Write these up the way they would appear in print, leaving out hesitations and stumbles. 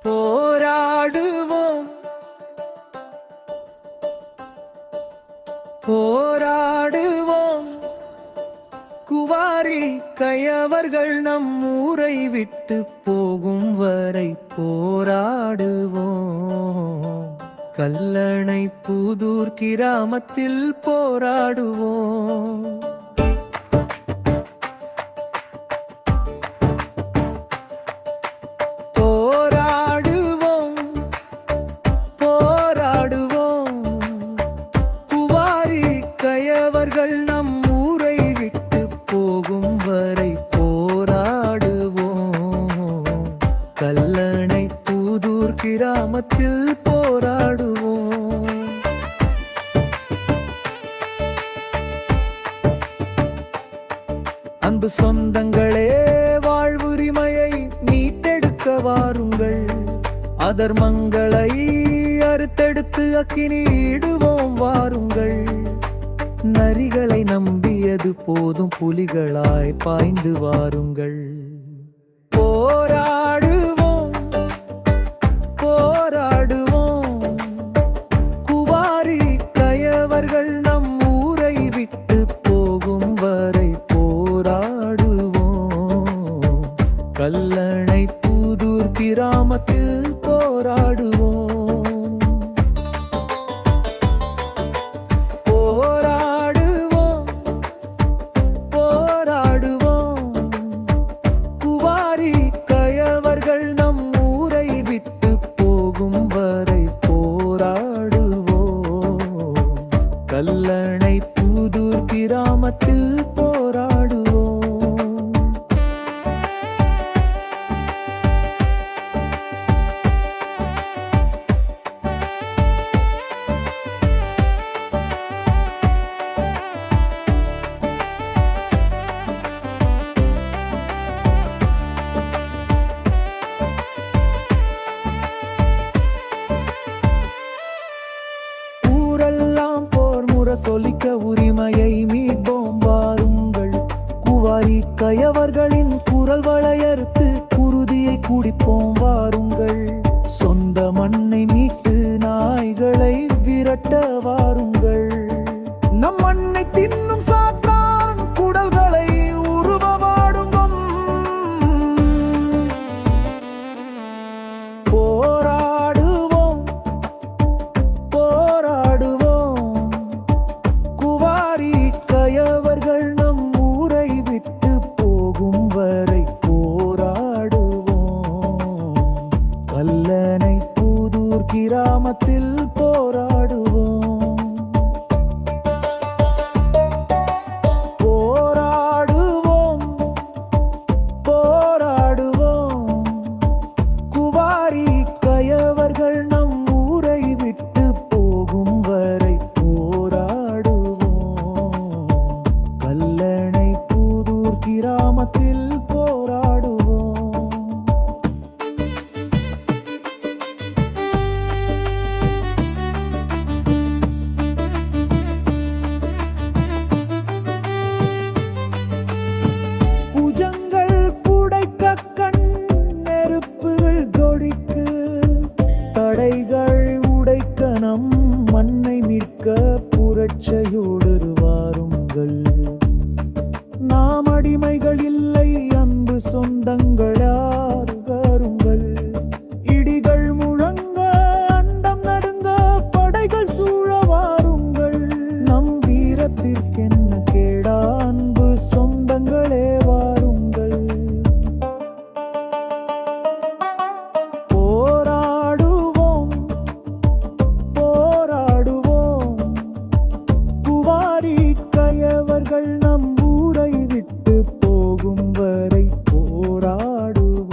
போராடுவோம் போராடுவோம் குவாரி கயவர்கள் நம் ஊரை விட்டு போகும் வரை போராடுவோம். கல்லணை புதூர் கிராமத்தில் போராடுவோம். கயவர்கள் நம் ஊரை விட்டு போகும் வரை போராடுவோம். கல்லணை புதூர் கிராமத்தில் போராடுவோம். அன்பு சொந்தங்களே, வாழ்வுரிமையை மீட்டெடுக்க வாருங்கள். அதர்மங்களை அறுத்தெடுத்து அக்கினியிடுவோம் வாருங்கள். நரிகளை நம்பியது போதும், புலிகளாய் பாய்ந்து வாருங்கள். போராடுவோம் போராடுவோம் குவாரி கயவர்கள் நம் ஊரை விட்டு போகும் வரை போராடுவோம். கல்லணை புதூர் கிராமத்தில் போராடுவோம். கல்லணை புதூர் கிராமத்தில் போராடுவோம். ஊரெல்லாம் சொலிக்க உரிமையை மீட்போம் வாருங்கள். குவாரி கயவர்களின் குரல் வளையறுத்து குருதியை குடிப்போம் வாருங்கள். சொந்த மண்ணை மீட்டு நாய்களை விரட்ட வாருங்கள். நம் மண்ணை தின்னும் சாத்தான் குடல்களை உருவமாடுவோம். போராடுவோம் போராடுவோம் கயவர்கள் நம் ஊரை விட்டு போகும் வரை போராடுவோம். கல்லணை புதூர் கிராமத்தில் போராடுவோம். போராடுவோம் போராடுவோம் குவாரி கயவர்கள் நம் ஊரை விட்டு போகும் வரை கல்லணை புதூர் கிராமத்தில் போராடுவோம். புஜங்கள் புடைக்க கண் நெருப்புகள் தொடிக்கு, தடைகள் உடைக்க நம் மண்ணை மீட்க புரட்சியோடு வாருங்கள். நாம் அடிமைகள் இல்லை, அன்பு சொந்தங்களார் வாருங்கள். இடிகள் முழங்க அண்டம் நடுங்க, படைகள் சூழ வாருங்கள். நம் வீரத்திற்கென்ன கேடா, அன்பு சொந்தங்களே வாருங்கள். போராடுவோம் போராடுவோம் குவாரி கயவர்கள் நம் ஊரை விட்டு போகும் வரை போராடுவோம்.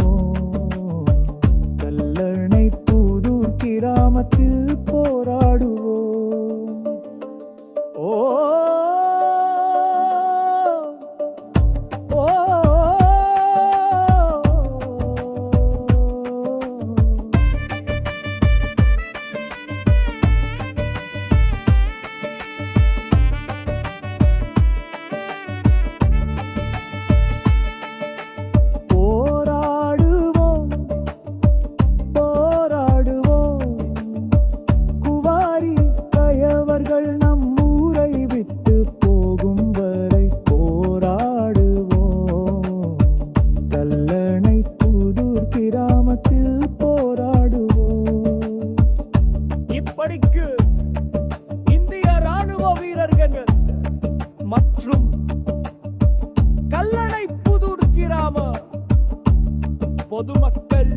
பணிக்கு இந்திய ராணுவ வீரர்கள் மற்றும் கல்லணை புதூர் கிராம பொதுமக்கள்